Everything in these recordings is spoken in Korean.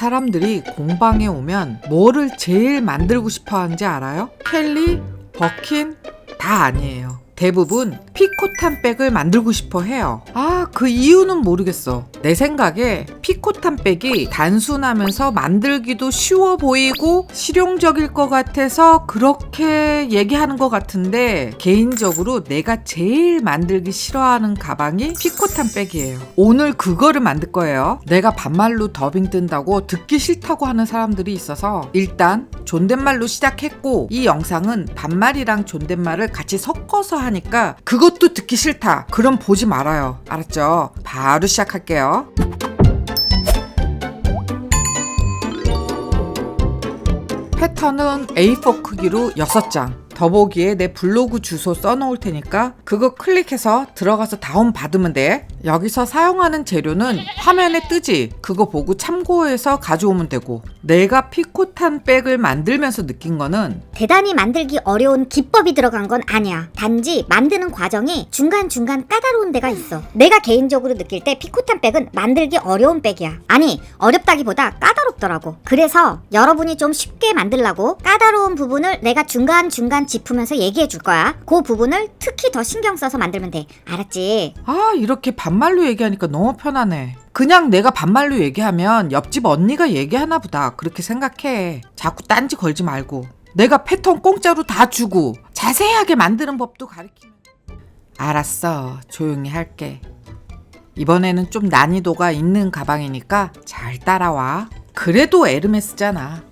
사람들이 공방에 오면 뭐를 제일 만들고 싶어 하는지 알아요? 켈리, 버킨 다 아니에요. 대부분 피코탄백을 만들고 싶어 해요. 그 이유는 모르겠어. 내 생각에 피코탄백이 단순하면서 만들기도 쉬워 보이고 실용적일 것 같아서 그렇게 얘기하는 것 같은데, 개인적으로 내가 제일 만들기 싫어하는 가방이 피코탄백이에요. 오늘 그거를 만들 거예요. 내가 반말로 더빙 뜬다고 듣기 싫다고 하는 사람들이 있어서 일단 존댓말로 시작했고, 이 영상은 반말이랑 존댓말을 같이 섞어서 하니까 그것도 듣기 싫다 그럼 보지 말아요. 알았죠? 바로 시작할게요. 패턴은 A4 크기로 6장. 더보기에 내 블로그 주소 써놓을 테니까 그거 클릭해서 들어가서 다운받으면 돼. 여기서 사용하는 재료는 화면에 뜨지? 그거 보고 참고해서 가져오면 되고, 내가 피코탄백을 만들면서 느낀 거는 대단히 만들기 어려운 기법이 들어간 건 아니야. 단지 만드는 과정이 중간중간 까다로운 데가 있어. 내가 개인적으로 느낄 때 피코탄백은 만들기 어려운 백이야. 아니, 어렵다기보다 까다롭더라고. 그래서 여러분이 좀 쉽게 만들라고 까다로운 부분을 내가 중간중간 짚으면서 얘기해 줄 거야. 그 부분을 특히 더 신경 써서 만들면 돼. 알았지? 이렇게 반말로 얘기하니까 너무 편하네. 그냥 내가 반말로 얘기하면 옆집 언니가 얘기하나 보다 그렇게 생각해. 자꾸 딴지 걸지 말고. 내가 패턴 공짜로 다 주고 자세하게 만드는 법도 가르치면. 알았어, 조용히 할게. 이번에는 좀 난이도가 있는 가방이니까 잘 따라와. 그래도 에르메스잖아.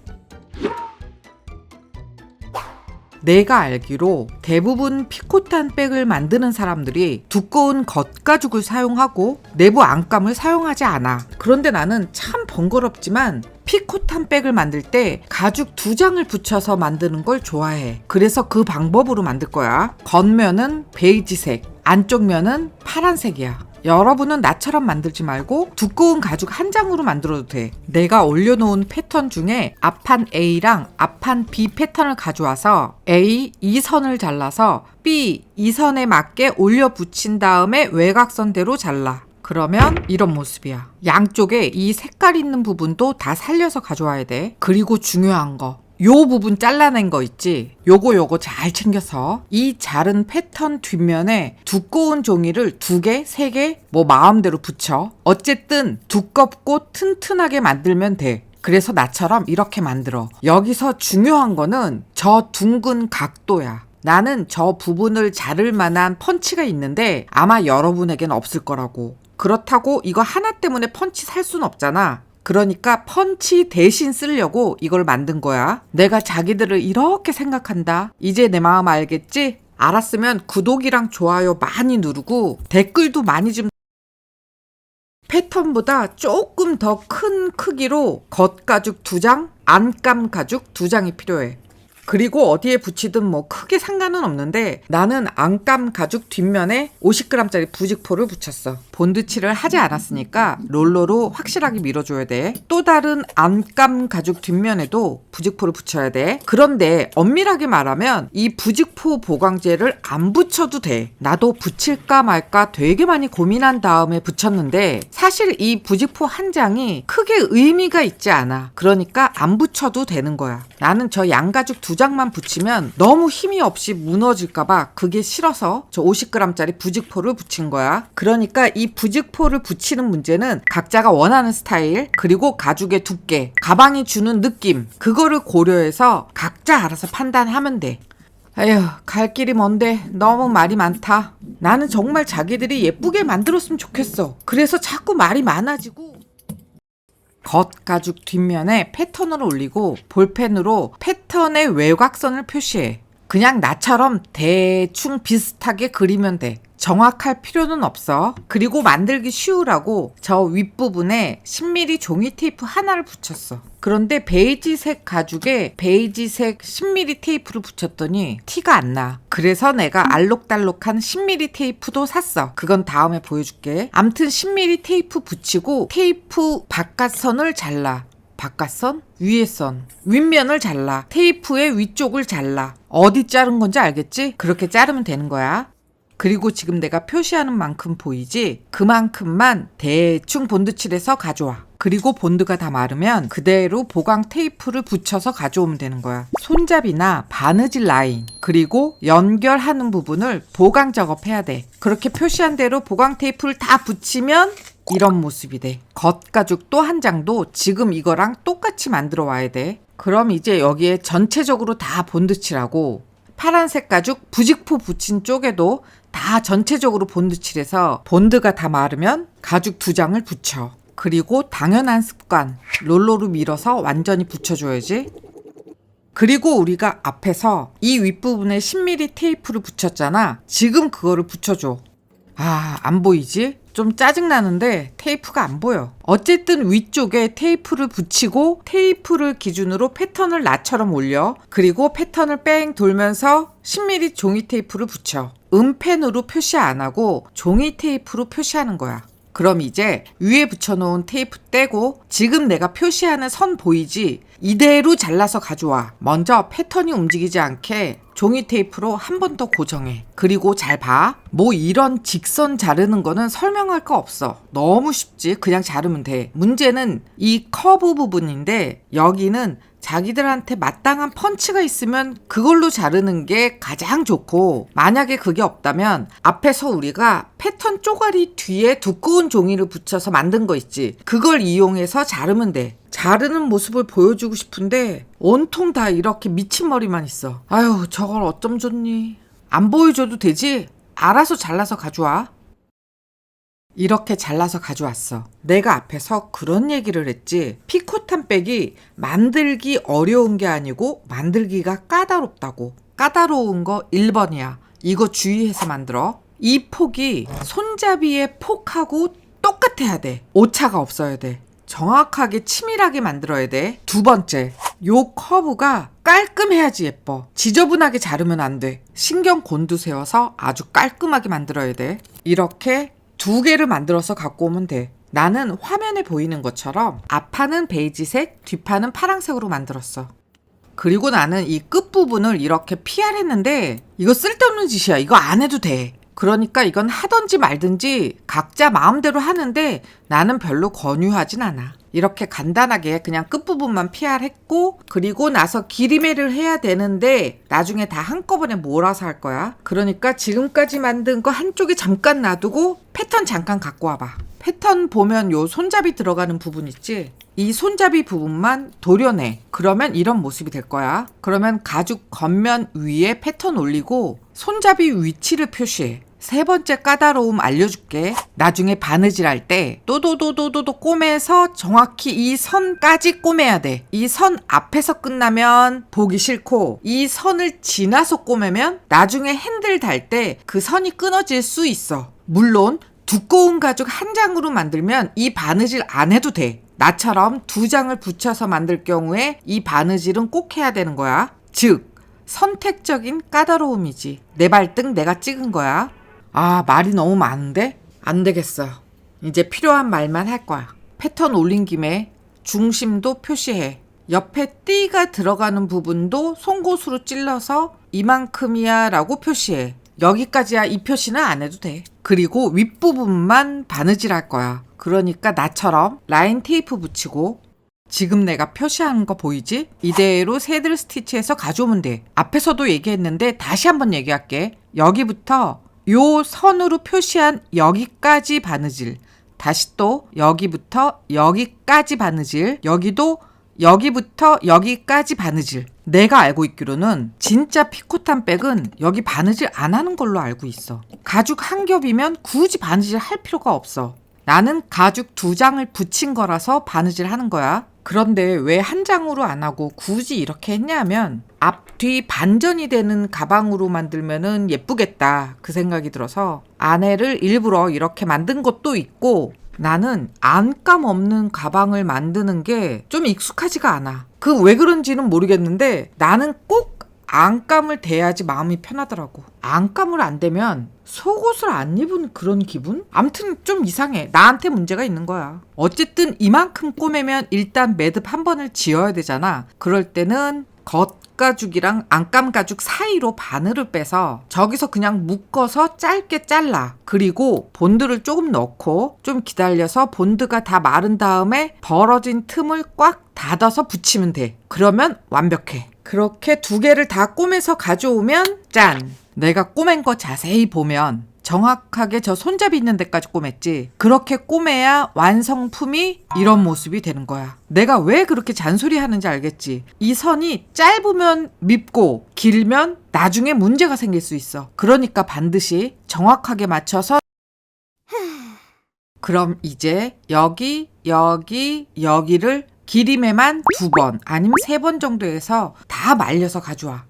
내가 알기로 대부분 피코탄백을 만드는 사람들이 두꺼운 겉가죽을 사용하고 내부 안감을 사용하지 않아. 그런데 나는 참 번거롭지만 피코탄백을 만들 때 가죽 2장을 붙여서 만드는 걸 좋아해. 그래서 그 방법으로 만들 거야. 겉면은 베이지색, 안쪽 면은 파란색이야. 여러분은 나처럼 만들지 말고 두꺼운 가죽 1장으로 만들어도 돼. 내가 올려놓은 패턴 중에 앞판 A랑 앞판 B 패턴을 가져와서 A 2선을 잘라서 B 2선에 맞게 올려 붙인 다음에 외곽선대로 잘라. 그러면 이런 모습이야. 양쪽에 이 색깔 있는 부분도 다 살려서 가져와야 돼. 그리고 중요한 거, 요 부분 잘라낸 거 있지? 요거 잘 챙겨서 이 자른 패턴 뒷면에 두꺼운 종이를 2개, 3개 뭐 마음대로 붙여. 어쨌든 두껍고 튼튼하게 만들면 돼. 그래서 나처럼 이렇게 만들어. 여기서 중요한 거는 저 둥근 각도야. 나는 저 부분을 자를 만한 펀치가 있는데 아마 여러분에겐 없을 거라고. 그렇다고 이거 하나 때문에 펀치 살 순 없잖아. 그러니까 펀치 대신 쓰려고 이걸 만든 거야. 내가 자기들을 이렇게 생각한다. 이제 내 마음 알겠지? 알았으면 구독이랑 좋아요 많이 누르고 댓글도 많이 좀. 패턴보다 조금 더 큰 크기로 겉가죽 2장, 안감 가죽 2장이 필요해. 그리고 어디에 붙이든 뭐 크게 상관은 없는데 나는 안감 가죽 뒷면에 50g짜리 부직포를 붙였어. 본드칠을 하지 않았으니까 롤러로 확실하게 밀어줘야 돼. 또 다른 안감 가죽 뒷면에도 부직포를 붙여야 돼. 그런데 엄밀하게 말하면 이 부직포 보강제를 안 붙여도 돼. 나도 붙일까 말까 되게 많이 고민한 다음에 붙였는데 사실 이 부직포 1장이 크게 의미가 있지 않아. 그러니까 안 붙여도 되는 거야. 나는 저 양가죽 2장만 붙이면 너무 힘이 없이 무너질까봐 그게 싫어서 저 50g짜리 부직포를 붙인 거야. 그러니까 이 부직포를 붙이는 문제는 각자가 원하는 스타일, 그리고 가죽의 두께, 가방이 주는 느낌, 그거를 고려해서 각자 알아서 판단하면 돼. 아휴, 갈 길이 먼데 너무 말이 많다. 나는 정말 자기들이 예쁘게 만들었으면 좋겠어. 그래서 자꾸 말이 많아지고. 겉가죽 뒷면에 패턴을 올리고 볼펜으로 패턴의 외곽선을 표시해. 그냥 나처럼 대충 비슷하게 그리면 돼. 정확할 필요는 없어. 그리고 만들기 쉬우라고 저 윗부분에 10mm 종이 테이프 하나를 붙였어. 그런데 베이지색 가죽에 베이지색 10mm 테이프를 붙였더니 티가 안 나. 그래서 내가 알록달록한 10mm 테이프도 샀어. 그건 다음에 보여줄게. 암튼 10mm 테이프 붙이고 테이프 바깥선을 잘라. 바깥선? 위에선. 윗면을 잘라. 테이프의 위쪽을 잘라. 어디 자른 건지 알겠지? 그렇게 자르면 되는 거야. 그리고 지금 내가 표시하는 만큼 보이지? 그만큼만 대충 본드칠해서 가져와. 그리고 본드가 다 마르면 그대로 보강 테이프를 붙여서 가져오면 되는 거야. 손잡이나 바느질 라인, 그리고 연결하는 부분을 보강 작업해야 돼. 그렇게 표시한 대로 보강 테이프를 다 붙이면 이런 모습이 돼. 겉가죽도 한 장도 지금 이거랑 똑같이 만들어 와야 돼. 그럼 이제 여기에 전체적으로 다 본드 칠하고, 파란색 가죽 부직포 붙인 쪽에도 다 전체적으로 본드 칠해서 본드가 다 마르면 가죽 2장을 붙여. 그리고 당연한 습관, 롤러로 밀어서 완전히 붙여줘야지. 그리고 우리가 앞에서 이 윗부분에 10mm 테이프를 붙였잖아. 지금 그거를 붙여줘. 안 보이지? 좀 짜증나는데 테이프가 안 보여. 어쨌든 위쪽에 테이프를 붙이고 테이프를 기준으로 패턴을 나처럼 올려. 그리고 패턴을 뺑 돌면서 10mm 종이 테이프를 붙여. 음펜으로 표시 안 하고 종이 테이프로 표시하는 거야. 그럼 이제 위에 붙여놓은 테이프 떼고 지금 내가 표시하는 선 보이지? 이대로 잘라서 가져와. 먼저 패턴이 움직이지 않게 종이 테이프로 한 번 더 고정해. 그리고 잘 봐. 뭐 이런 직선 자르는 거는 설명할 거 없어. 너무 쉽지? 그냥 자르면 돼. 문제는 이 커브 부분인데 여기는 자기들한테 마땅한 펀치가 있으면 그걸로 자르는 게 가장 좋고, 만약에 그게 없다면 앞에서 우리가 패턴 쪼가리 뒤에 두꺼운 종이를 붙여서 만든 거 있지? 그걸 이용해서 자르면 돼. 자르는 모습을 보여주고 싶은데 온통 다 이렇게 미친 머리만 있어. 아유, 저걸 어쩜 좋니? 안 보여줘도 되지? 알아서 잘라서 가져와. 이렇게 잘라서 가져왔어. 내가 앞에서 그런 얘기를 했지. 피코탄 백이 만들기 어려운 게 아니고 만들기가 까다롭다고. 까다로운 거 1번이야. 이거 주의해서 만들어. 이 폭이 손잡이의 폭하고 똑같아야 돼. 오차가 없어야 돼. 정확하게 치밀하게 만들어야 돼. 2번째, 요 커브가 깔끔해야지 예뻐. 지저분하게 자르면 안 돼. 신경 곤두세워서 아주 깔끔하게 만들어야 돼. 이렇게 2개를 만들어서 갖고 오면 돼. 나는 화면에 보이는 것처럼 앞판은 베이지색, 뒷판은 파란색으로 만들었어. 그리고 나는 이 끝부분을 이렇게 PR했는데 이거 쓸데없는 짓이야. 이거 안 해도 돼. 그러니까 이건 하든지 말든지 각자 마음대로 하는데 나는 별로 권유하진 않아. 이렇게 간단하게 그냥 끝부분만 PR했고, 그리고 나서 기리매를 해야 되는데 나중에 다 한꺼번에 몰아서 할 거야. 그러니까 지금까지 만든 거 한쪽에 잠깐 놔두고 패턴 잠깐 갖고 와봐. 패턴 보면 요 손잡이 들어가는 부분 있지? 이 손잡이 부분만 도려내. 그러면 이런 모습이 될 거야. 그러면 가죽 겉면 위에 패턴 올리고 손잡이 위치를 표시해. 3번째 까다로움 알려줄게. 나중에 바느질 할 때 또도도도도도 꼬매서 정확히 이 선까지 꼬매야 돼. 이 선 앞에서 끝나면 보기 싫고, 이 선을 지나서 꼬매면 나중에 핸들 달 때 그 선이 끊어질 수 있어. 물론 두꺼운 가죽 한 장으로 만들면 이 바느질 안 해도 돼. 나처럼 2장을 붙여서 만들 경우에 이 바느질은 꼭 해야 되는 거야. 즉, 선택적인 까다로움이지. 내 발등 내가 찍은 거야. 말이 너무 많은데? 안 되겠어. 이제 필요한 말만 할 거야. 패턴 올린 김에 중심도 표시해. 옆에 띠가 들어가는 부분도 송곳으로 찔러서 이만큼이야 라고 표시해. 여기까지야. 이 표시는 안 해도 돼. 그리고 윗부분만 바느질 할 거야. 그러니까 나처럼 라인 테이프 붙이고, 지금 내가 표시하는 거 보이지? 이대로 새들 스티치해서 가져오면 돼. 앞에서도 얘기했는데 다시 한번 얘기할게. 여기부터 요 선으로 표시한 여기까지 바느질, 다시 또 여기부터 여기까지 바느질, 여기도 여기부터 여기까지 바느질. 내가 알고 있기로는 진짜 피코탄 백은 여기 바느질 안 하는 걸로 알고 있어. 가죽 한 겹이면 굳이 바느질 할 필요가 없어. 나는 가죽 2장을 붙인 거라서 바느질 하는 거야. 그런데 왜 한 장으로 안 하고 굳이 이렇게 했냐면, 앞뒤 반전이 되는 가방으로 만들면은 예쁘겠다 그 생각이 들어서 안에를 일부러 이렇게 만든 것도 있고, 나는 안감 없는 가방을 만드는 게 좀 익숙하지가 않아. 그 왜 그런지는 모르겠는데 나는 꼭 안감을 대야지 마음이 편하더라고. 안감을 안 대면 속옷을 안 입은 그런 기분? 암튼 좀 이상해. 나한테 문제가 있는 거야. 어쨌든 이만큼 꼬매면 일단 매듭 한 번을 지어야 되잖아. 그럴 때는 겉가죽이랑 안감가죽 사이로 바늘을 빼서 저기서 그냥 묶어서 짧게 잘라. 그리고 본드를 조금 넣고 좀 기다려서 본드가 다 마른 다음에 벌어진 틈을 꽉 닫아서 붙이면 돼. 그러면 완벽해. 그렇게 2개를 다 꼬매서 가져오면 짠! 내가 꼬맨 거 자세히 보면 정확하게 저 손잡이 있는 데까지 꼬맸지. 그렇게 꼬매야 완성품이 이런 모습이 되는 거야. 내가 왜 그렇게 잔소리 하는지 알겠지? 이 선이 짧으면 밉고 길면 나중에 문제가 생길 수 있어. 그러니까 반드시 정확하게 맞춰서. 그럼 이제 여기를 기림에만 2번 아니면 3번 정도 해서 다 말려서 가져와.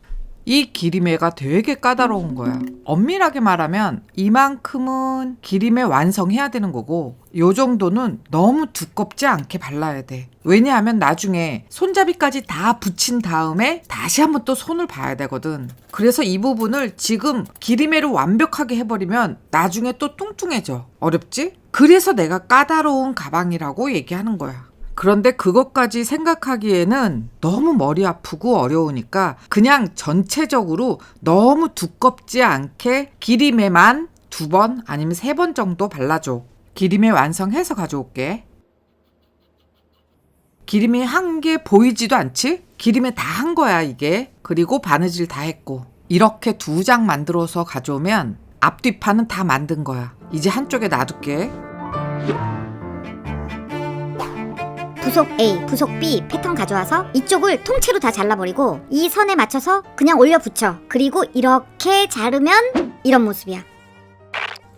이 기림에가 되게 까다로운 거야. 엄밀하게 말하면 이만큼은 기림에 완성해야 되는 거고 요 정도는 너무 두껍지 않게 발라야 돼. 왜냐하면 나중에 손잡이까지 다 붙인 다음에 다시 한번 또 손을 봐야 되거든. 그래서 이 부분을 지금 기림에를 완벽하게 해버리면 나중에 또 뚱뚱해져. 어렵지? 그래서 내가 까다로운 가방이라고 얘기하는 거야. 그런데 그것까지 생각하기에는 너무 머리 아프고 어려우니까 그냥 전체적으로 너무 두껍지 않게 기림에만 2번 아니면 3번 정도 발라줘. 기림에 완성해서 가져올게. 기림이 한 게 보이지도 않지? 기림에 다 한 거야 이게. 그리고 바느질 다 했고. 이렇게 2장 만들어서 가져오면 앞뒤판은 다 만든 거야. 이제 한쪽에 놔둘게. 부속 A, 부속 B 패턴 가져와서 이쪽을 통째로 다 잘라버리고 이 선에 맞춰서 그냥 올려 붙여. 그리고 이렇게 자르면 이런 모습이야.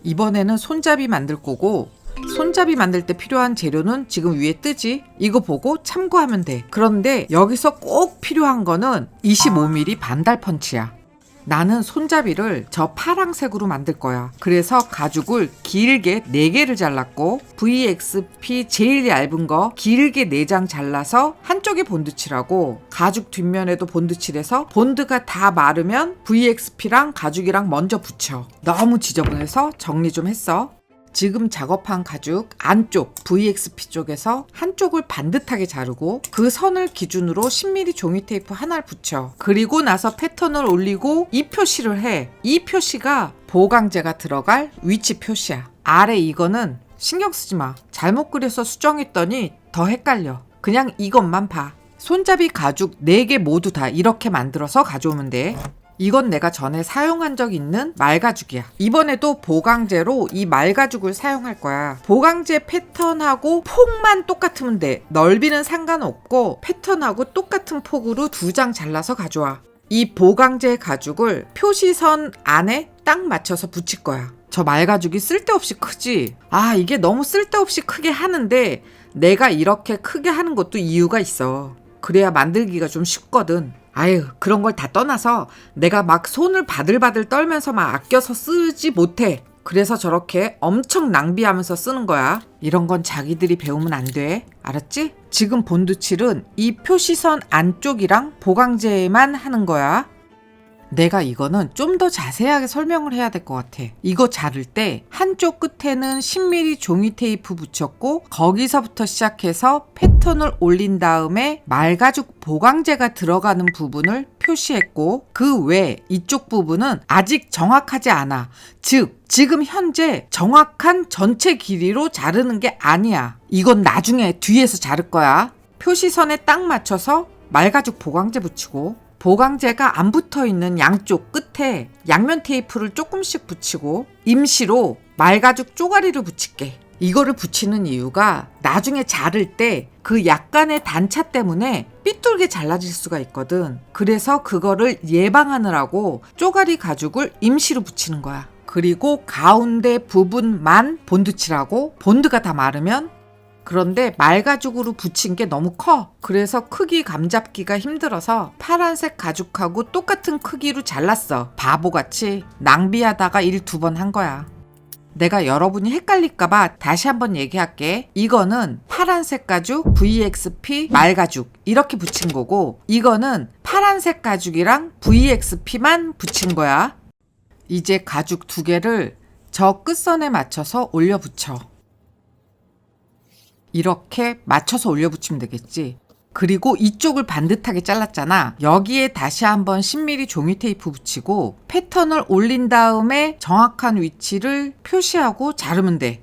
이번에는 손잡이 만들 거고 손잡이 만들 때 필요한 재료는 지금 위에 뜨지? 이거 보고 참고하면 돼. 그런데 여기서 꼭 필요한 거는 25mm 반달 펀치야. 나는 손잡이를 저 파랑색으로 만들 거야. 그래서 가죽을 길게 4개를 잘랐고 VXP 제일 얇은 거 길게 4장 잘라서 한쪽에 본드칠하고 가죽 뒷면에도 본드칠해서 본드가 다 마르면 VXP랑 가죽이랑 먼저 붙여. 너무 지저분해서 정리 좀 했어. 지금 작업한 가죽 안쪽 VXP 쪽에서 한쪽을 반듯하게 자르고 그 선을 기준으로 10mm 종이 테이프 하나를 붙여. 그리고 나서 패턴을 올리고 이 표시를 해. 이 표시가 보강제가 들어갈 위치 표시야. 아래 이거는 신경 쓰지 마. 잘못 그려서 수정했더니 더 헷갈려. 그냥 이것만 봐. 손잡이 가죽 4개 모두 다 이렇게 만들어서 가져오면 돼. 이건 내가 전에 사용한 적 있는 말가죽이야. 이번에도 보강제로 이 말가죽을 사용할 거야. 보강제 패턴하고 폭만 똑같으면 돼. 넓이는 상관없고 패턴하고 똑같은 폭으로 2장 잘라서 가져와. 이 보강제 가죽을 표시선 안에 딱 맞춰서 붙일 거야. 저 말가죽이 쓸데없이 크지? 아, 이게 너무 쓸데없이 크게 하는데 내가 이렇게 크게 하는 것도 이유가 있어. 그래야 만들기가 좀 쉽거든. 아유, 그런 걸 다 떠나서 내가 막 손을 바들바들 떨면서 막 아껴서 쓰지 못해. 그래서 저렇게 엄청 낭비하면서 쓰는 거야. 이런 건 자기들이 배우면 안 돼. 알았지? 지금 본드칠은 이 표시선 안쪽이랑 보강제만 하는 거야. 내가 이거는 좀 더 자세하게 설명을 해야 될 것 같아. 이거 자를 때 한쪽 끝에는 10mm 종이 테이프 붙였고 거기서부터 시작해서 패턴을 올린 다음에 말가죽 보강제가 들어가는 부분을 표시했고 그 외 이쪽 부분은 아직 정확하지 않아. 즉 지금 현재 정확한 전체 길이로 자르는 게 아니야. 이건 나중에 뒤에서 자를 거야. 표시선에 딱 맞춰서 말가죽 보강제 붙이고 보강제가 안 붙어있는 양쪽 끝에 양면 테이프를 조금씩 붙이고 임시로 말가죽 쪼가리를 붙일게. 이거를 붙이는 이유가 나중에 자를 때 그 약간의 단차 때문에 삐뚤게 잘라질 수가 있거든. 그래서 그거를 예방하느라고 쪼가리 가죽을 임시로 붙이는 거야. 그리고 가운데 부분만 본드칠하고 본드가 다 마르면 그런데 말가죽으로 붙인 게 너무 커. 그래서 크기 감잡기가 힘들어서 파란색 가죽하고 똑같은 크기로 잘랐어. 바보같이 낭비하다가 일 2번 한 거야. 내가 여러분이 헷갈릴까봐 다시 한번 얘기할게. 이거는 파란색 가죽, VXP, 말가죽 이렇게 붙인 거고 이거는 파란색 가죽이랑 VXP만 붙인 거야. 이제 가죽 2개를 저 끝선에 맞춰서 올려 붙여. 이렇게 맞춰서 올려 붙이면 되겠지. 그리고 이쪽을 반듯하게 잘랐잖아. 여기에 다시 한번 10mm 종이 테이프 붙이고 패턴을 올린 다음에 정확한 위치를 표시하고 자르면 돼.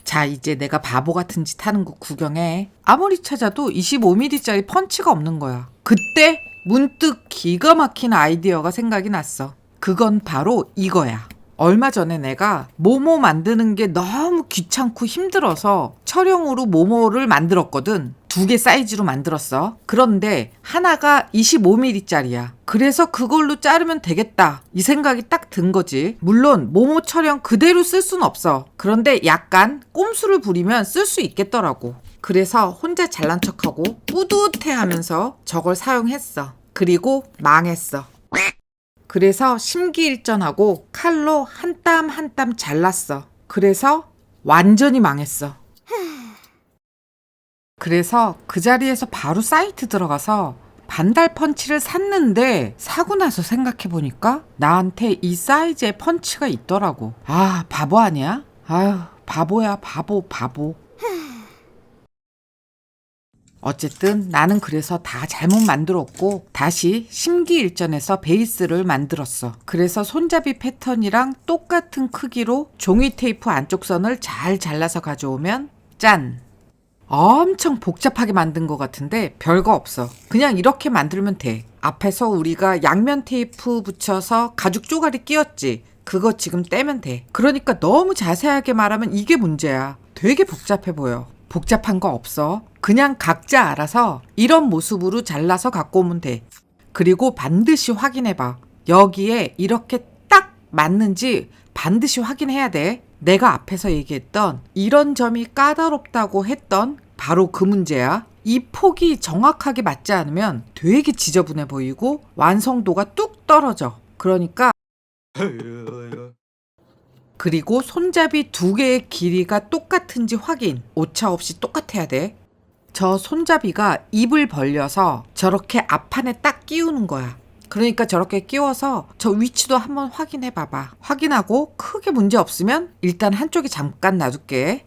자, 이제 내가 바보 같은 짓 하는 거 구경해. 아무리 찾아도 25mm짜리 펀치가 없는 거야. 그때 문득 기가 막힌 아이디어가 생각이 났어. 그건 바로 이거야. 얼마 전에 내가 모모 만드는 게 너무 귀찮고 힘들어서 철형으로 모모를 만들었거든. 2개 사이즈로 만들었어. 그런데 하나가 25mm짜리야. 그래서 그걸로 자르면 되겠다. 이 생각이 딱 든 거지. 물론 모모 철형 그대로 쓸 순 없어. 그런데 약간 꼼수를 부리면 쓸 수 있겠더라고. 그래서 혼자 잘난 척하고 뿌듯해하면서 저걸 사용했어. 그리고 망했어. 그래서 심기일전하고 칼로 한 땀 한 땀 잘랐어. 그래서 완전히 망했어. 그래서 그 자리에서 바로 사이트 들어가서 반달 펀치를 샀는데 사고 나서 생각해보니까 나한테 이 사이즈의 펀치가 있더라고. 아, 바보 아니야? 아유, 바보야, 바보. 어쨌든 나는 그래서 다 잘못 만들었고 다시 심기일전해서 베이스를 만들었어. 그래서 손잡이 패턴이랑 똑같은 크기로 종이 테이프 안쪽 선을 잘 잘라서 가져오면 짠! 엄청 복잡하게 만든 것 같은데 별거 없어. 그냥 이렇게 만들면 돼. 앞에서 우리가 양면 테이프 붙여서 가죽 쪼가리 끼웠지. 그거 지금 떼면 돼. 그러니까 너무 자세하게 말하면 이게 문제야. 되게 복잡해 보여. 복잡한 거 없어. 그냥 각자 알아서 이런 모습으로 잘라서 갖고 오면 돼. 그리고 반드시 확인해봐. 여기에 이렇게 딱 맞는지 반드시 확인해야 돼. 내가 앞에서 얘기했던 이런 점이 까다롭다고 했던 바로 그 문제야. 이 폭이 정확하게 맞지 않으면 되게 지저분해 보이고 완성도가 뚝 떨어져. 그러니까 그리고 손잡이 2개의 길이가 똑같은지 확인. 오차 없이 똑같아야 돼. 저 손잡이가 입을 벌려서 저렇게 앞판에 딱 끼우는 거야. 그러니까 저렇게 끼워서 저 위치도 한번 확인해 봐봐. 확인하고 크게 문제 없으면 일단 한쪽에 잠깐 놔둘게.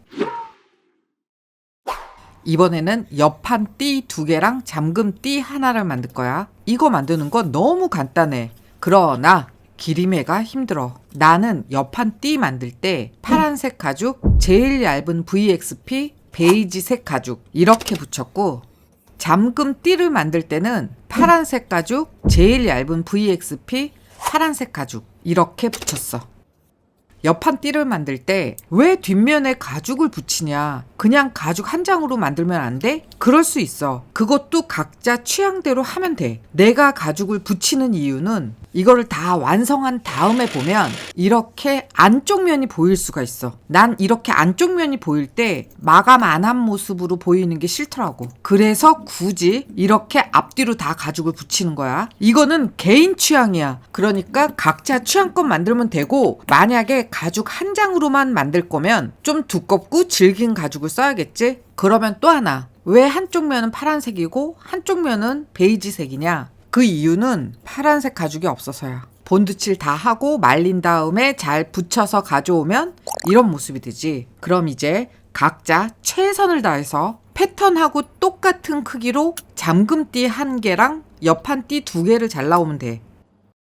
이번에는 옆판 띠 2개랑 잠금 띠 하나를 만들 거야. 이거 만드는 건 너무 간단해. 그러나 기림애가 힘들어. 나는 옆판 띠 만들 때 파란색 가죽, 제일 얇은 VXP, 베이지색 가죽 이렇게 붙였고, 잠금 띠를 만들 때는 파란색 가죽, 제일 얇은 VXP, 파란색 가죽 이렇게 붙였어. 옆판 띠를 만들 때 왜 뒷면에 가죽을 붙이냐? 그냥 가죽 한 장으로 만들면 안 돼? 그럴 수 있어. 그것도 각자 취향대로 하면 돼. 내가 가죽을 붙이는 이유는 이거를 다 완성한 다음에 보면 이렇게 안쪽 면이 보일 수가 있어. 난 이렇게 안쪽 면이 보일 때 마감 안 한 모습으로 보이는 게 싫더라고. 그래서 굳이 이렇게 앞뒤로 다 가죽을 붙이는 거야. 이거는 개인 취향이야. 그러니까 각자 취향껏 만들면 되고, 만약에 가죽 한 장으로만 만들 거면 좀 두껍고 질긴 가죽을 써야겠지? 그러면 또 하나. 왜 한쪽 면은 파란색이고 한쪽 면은 베이지색이냐? 그 이유는 파란색 가죽이 없어서야. 본드칠 다 하고 말린 다음에 잘 붙여서 가져오면 이런 모습이 되지. 그럼 이제 각자 최선을 다해서 패턴하고 똑같은 크기로 잠금띠 1개랑 옆판띠 2개를 잘라오면 돼.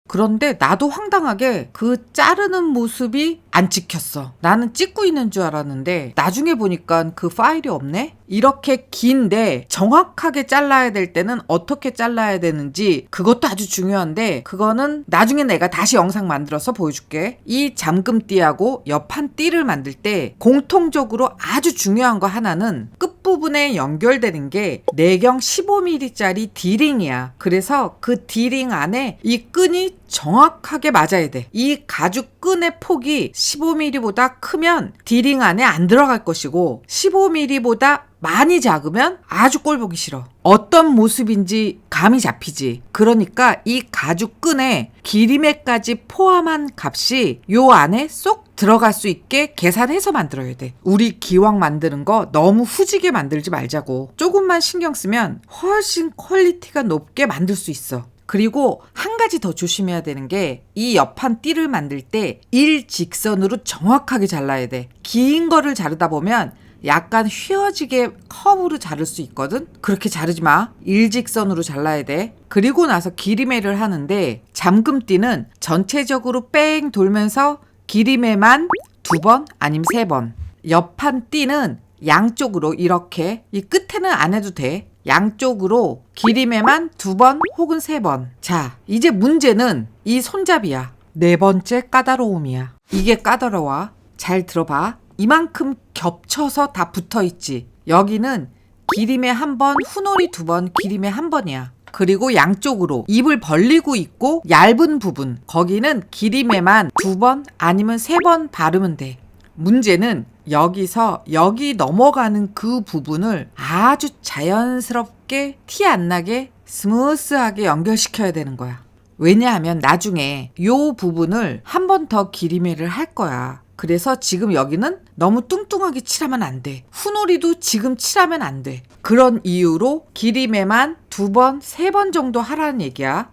그런데 나도 황당하게 그 자르는 모습이 안 찍혔어. 나는 찍고 있는 줄 알았는데 나중에 보니까 그 파일이 없네? 이렇게 긴데 정확하게 잘라야 될 때는 어떻게 잘라야 되는지 그것도 아주 중요한데, 그거는 나중에 내가 다시 영상 만들어서 보여줄게. 이 잠금띠하고 옆판띠를 만들 때 공통적으로 아주 중요한 거 하나는 끝부분에 연결되는 게 내경 15mm짜리 D링이야. 그래서 그 D링 안에 이 끈이 정확하게 맞아야 돼. 이 가죽 끈의 폭이 15mm보다 크면 D링 안에 안 들어갈 것이고, 15mm보다 많이 작으면 아주 꼴보기 싫어. 어떤 모습인지 감이 잡히지. 그러니까 이 가죽 끈에 기림에까지 포함한 값이 요 안에 쏙 들어갈 수 있게 계산해서 만들어야 돼. 우리 기왕 만드는 거 너무 후지게 만들지 말자고. 조금만 신경 쓰면 훨씬 퀄리티가 높게 만들 수 있어. 그리고 한 가지 더 조심해야 되는 게, 이 옆판 띠를 만들 때 일직선으로 정확하게 잘라야 돼. 긴 거를 자르다 보면 약간 휘어지게 커브로 자를 수 있거든. 그렇게 자르지 마. 일직선으로 잘라야 돼. 그리고 나서 기리매를 하는데 잠금띠는 전체적으로 뺑 돌면서 기리매만 2번 아니면 3번. 옆판 띠는 양쪽으로 이렇게, 이 끝에는 안 해도 돼. 양쪽으로 기리매만 2번 혹은 3번. 자, 이제 문제는 이 손잡이야. 4번째 까다로움이야. 이게 까다로워. 잘 들어봐. 이만큼 겹쳐서 다 붙어있지. 여기는 기리매 1번, 후놀이 2번, 기리매 1번이야. 그리고 양쪽으로 입을 벌리고 있고 얇은 부분, 거기는 기리매만 2번 아니면 3번 바르면 돼. 문제는 여기서 여기 넘어가는 그 부분을 아주 자연스럽게 티 안 나게 스무스하게 연결시켜야 되는 거야. 왜냐하면 나중에 요 부분을 한 번 더 기리매를 할 거야. 그래서 지금 여기는 너무 뚱뚱하게 칠하면 안 돼. 후놀이도 지금 칠하면 안 돼. 그런 이유로 기리매만 2번, 3번 정도 하라는 얘기야.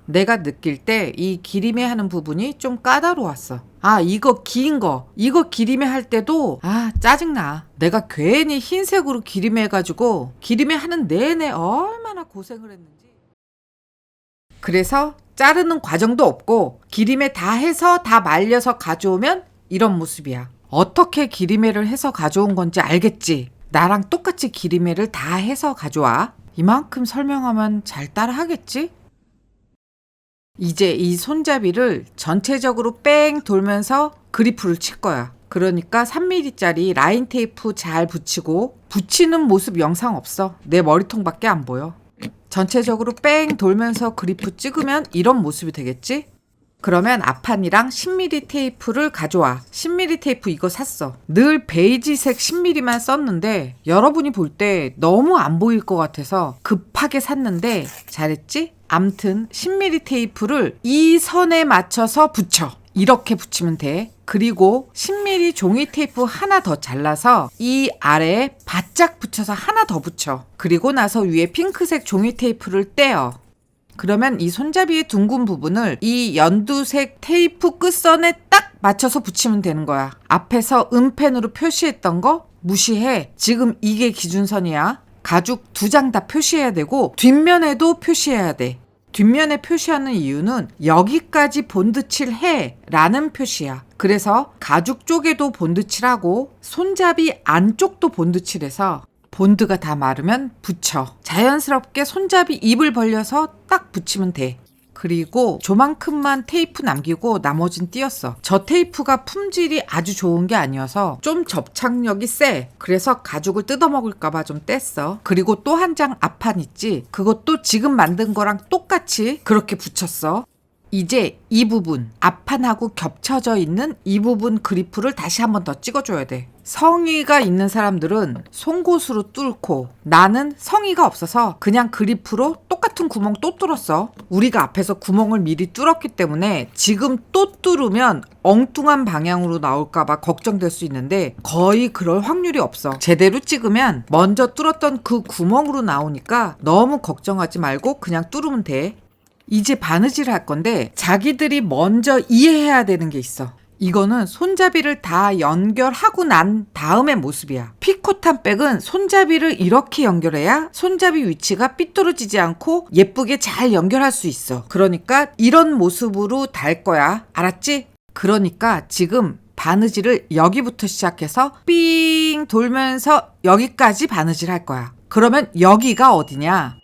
내가 느낄 때 이 기리매 하는 부분이 좀 까다로웠어. 아, 이거 긴 거, 이거 기리매 할 때도 짜증나. 내가 괜히 흰색으로 기리매 해가지고 기리매 하는 내내 얼마나 고생을 했는지. 그래서 자르는 과정도 없고 기리매 다 해서 다 말려서 가져오면 이런 모습이야. 어떻게 기리매를 해서 가져온 건지 알겠지? 나랑 똑같이 기리매를 다 해서 가져와. 이만큼 설명하면 잘 따라 하겠지? 이제 이 손잡이를 전체적으로 뺑 돌면서 그리프를 칠 거야. 그러니까 3mm짜리 라인 테이프 잘 붙이고, 붙이는 모습 영상 없어. 내 머리통밖에 안 보여. 전체적으로 뺑 돌면서 그리프 찍으면 이런 모습이 되겠지? 그러면 앞판이랑 10mm 테이프를 가져와. 10mm 테이프 이거 샀어. 늘 베이지색 10mm만 썼는데 여러분이 볼 때 너무 안 보일 것 같아서 급하게 샀는데 잘했지? 암튼 10mm 테이프를 이 선에 맞춰서 붙여. 이렇게 붙이면 돼. 그리고 10mm 종이 테이프 하나 더 잘라서 이 아래에 바짝 붙여서 하나 더 붙여. 그리고 나서 위에 핑크색 종이 테이프를 떼어. 그러면 이 손잡이의 둥근 부분을 이 연두색 테이프 끝선에 딱 맞춰서 붙이면 되는 거야. 앞에서 은펜으로 표시했던 거 무시해. 지금 이게 기준선이야. 가죽 2장 다 표시해야 되고 뒷면에도 표시해야 돼. 뒷면에 표시하는 이유는 여기까지 본드칠 해 라는 표시야. 그래서 가죽 쪽에도 본드칠하고 손잡이 안쪽도 본드칠해서 본드가 다 마르면 붙여. 자연스럽게 손잡이 입을 벌려서 딱 붙이면 돼. 그리고 조만큼만 테이프 남기고 나머진 띄었어. 저 테이프가 품질이 아주 좋은 게 아니어서 좀 접착력이 세. 그래서 가죽을 뜯어먹을까봐 좀 뗐어. 그리고 또 한 장 앞판 있지? 그것도 지금 만든 거랑 똑같이 그렇게 붙였어. 이제 이 부분, 앞판하고 겹쳐져 있는 이 부분 그리프를 다시 한 번 더 찍어줘야 돼. 성의가 있는 사람들은 송곳으로 뚫고, 나는 성의가 없어서 그냥 그리프로 똑같은 구멍 또 뚫었어. 우리가 앞에서 구멍을 미리 뚫었기 때문에 지금 또 뚫으면 엉뚱한 방향으로 나올까봐 걱정될 수 있는데 거의 그럴 확률이 없어. 제대로 찍으면 먼저 뚫었던 그 구멍으로 나오니까 너무 걱정하지 말고 그냥 뚫으면 돼. 이제 바느질을 할 건데 자기들이 먼저 이해해야 되는 게 있어. 이거는 손잡이를 다 연결하고 난 다음의 모습이야. 피코탄 백은 손잡이를 이렇게 연결해야 손잡이 위치가 삐뚤어지지 않고 예쁘게 잘 연결할 수 있어. 그러니까 이런 모습으로 달 거야. 알았지? 그러니까 지금 바느질을 여기부터 시작해서 삥 돌면서 여기까지 바느질 할 거야. 그러면 여기가 어디냐?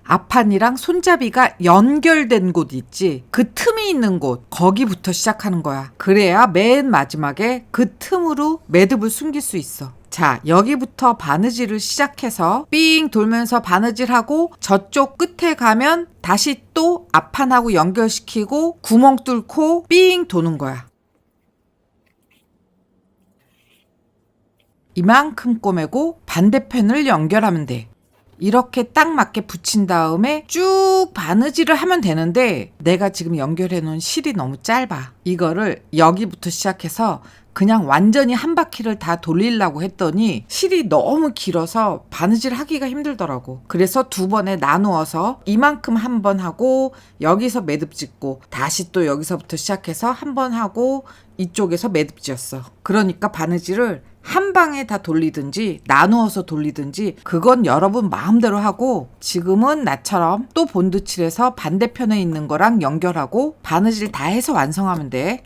앞판이랑 손잡이가 연결된 곳 있지? 그 틈이 있는 곳, 거기부터 시작하는 거야. 그래야 맨 마지막에 그 틈으로 매듭을 숨길 수 있어. 자, 여기부터 바느질을 시작해서 삥 돌면서 바느질하고 저쪽 끝에 가면 다시 또 앞판하고 연결시키고 구멍 뚫고 삥 도는 거야. 이만큼 꼬매고 반대편을 연결하면 돼. 이렇게 딱 맞게 붙인 다음에 쭉 바느질을 하면 되는데 내가 지금 연결해 놓은 실이 너무 짧아. 이거를 여기부터 시작해서 그냥 완전히 한 바퀴를 다 돌리려고 했더니 실이 너무 길어서 바느질 하기가 힘들더라고. 그래서 2번에 나누어서 이만큼 한 번 하고 여기서 매듭 짓고 다시 또 여기서부터 시작해서 한 번 하고 이쪽에서 매듭 지었어. 그러니까 바느질을 한 방에 다 돌리든지 나누어서 돌리든지 그건 여러분 마음대로 하고, 지금은 나처럼 또 본드칠해서 반대편에 있는 거랑 연결하고 바느질 다 해서 완성하면 돼.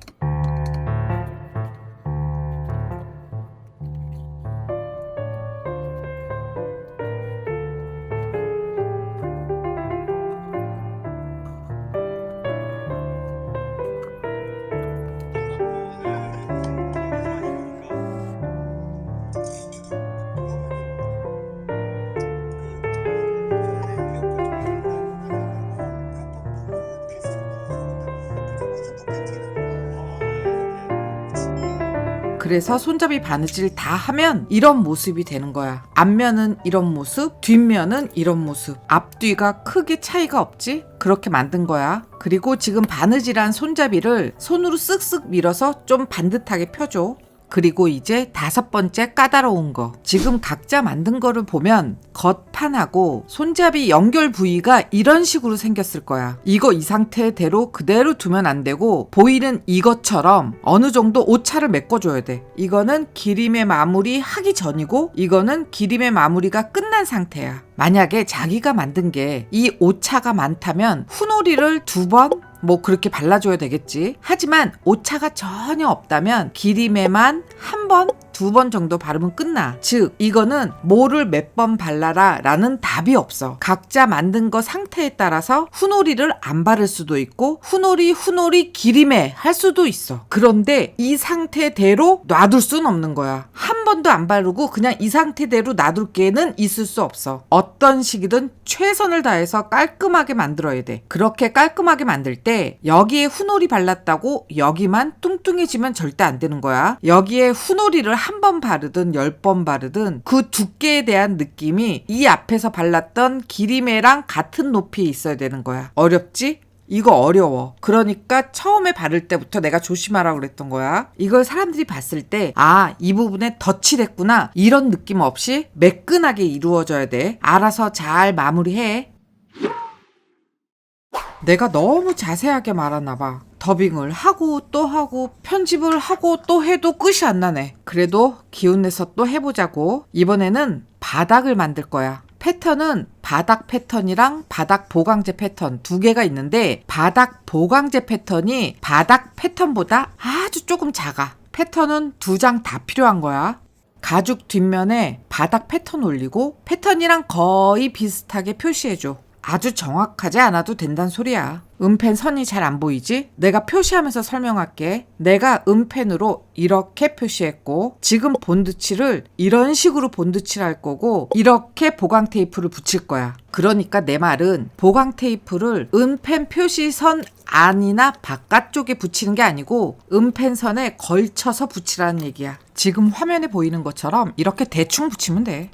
그래서 손잡이 바느질 다 하면 이런 모습이 되는 거야. 앞면은 이런 모습, 뒷면은 이런 모습. 앞뒤가 크게 차이가 없지? 그렇게 만든 거야. 그리고 지금 바느질한 손잡이를 손으로 쓱쓱 밀어서 좀 반듯하게 펴줘. 그리고 이제 5번째 까다로운 거. 지금 각자 만든 거를 보면 겉판하고 손잡이 연결 부위가 이런 식으로 생겼을 거야. 이거 이 상태대로 그대로 두면 안 되고, 보이는 이것처럼 어느 정도 오차를 메꿔줘야 돼. 이거는 기림의 마무리 하기 전이고, 이거는 기림의 마무리가 끝난 상태야. 만약에 자기가 만든 게 이 오차가 많다면 후놀이를 2번 뭐 그렇게 발라줘야 되겠지. 하지만 오차가 전혀 없다면 기림에만 1번, 2번 정도 바르면 끝나. 즉 이거는 뭐를 몇 번 발라라 라는 답이 없어. 각자 만든 거 상태에 따라서 후놀이를 안 바를 수도 있고, 후놀이 기림에 할 수도 있어. 그런데 이 상태대로 놔둘 순 없는 거야. 한 번도 안 바르고 그냥 이 상태대로 놔둘 게는 있을 수 없어. 어떤 식이든 최선을 다해서 깔끔하게 만들어야 돼. 그렇게 깔끔하게 만들 때 여기에 후놀이 발랐다고 여기만 뚱뚱해지면 절대 안 되는 거야. 여기에 후놀이를 1번 바르든 10번 바르든 그 두께에 대한 느낌이 이 앞에서 발랐던 기림애랑 같은 높이에 있어야 되는 거야. 어렵지? 이거 어려워. 그러니까 처음에 바를 때부터 내가 조심하라고 그랬던 거야. 이걸 사람들이 봤을 때 이 부분에 덧칠했구나 이런 느낌 없이 매끈하게 이루어져야 돼. 알아서 잘 마무리해. 내가 너무 자세하게 말하나 봐. 더빙을 하고 또 하고 편집을 하고 또 해도 끝이 안 나네. 그래도 기운내서 또 해보자고. 이번에는 바닥을 만들 거야. 패턴은 바닥 패턴이랑 바닥 보강제 패턴 2개가 있는데, 바닥 보강제 패턴이 바닥 패턴보다 아주 조금 작아. 패턴은 2장 다 필요한 거야. 가죽 뒷면에 바닥 패턴 올리고 패턴이랑 거의 비슷하게 표시해줘. 아주 정확하지 않아도 된다는 소리야. 은펜 선이 잘 안 보이지? 내가 표시하면서 설명할게. 내가 은펜으로 이렇게 표시했고, 지금 본드칠을 이런 식으로 본드칠 할 거고, 이렇게 보강 테이프를 붙일 거야. 그러니까 내 말은 보강 테이프를 은펜 표시선 안이나 바깥쪽에 붙이는 게 아니고 은펜 선에 걸쳐서 붙이라는 얘기야. 지금 화면에 보이는 것처럼 이렇게 대충 붙이면 돼.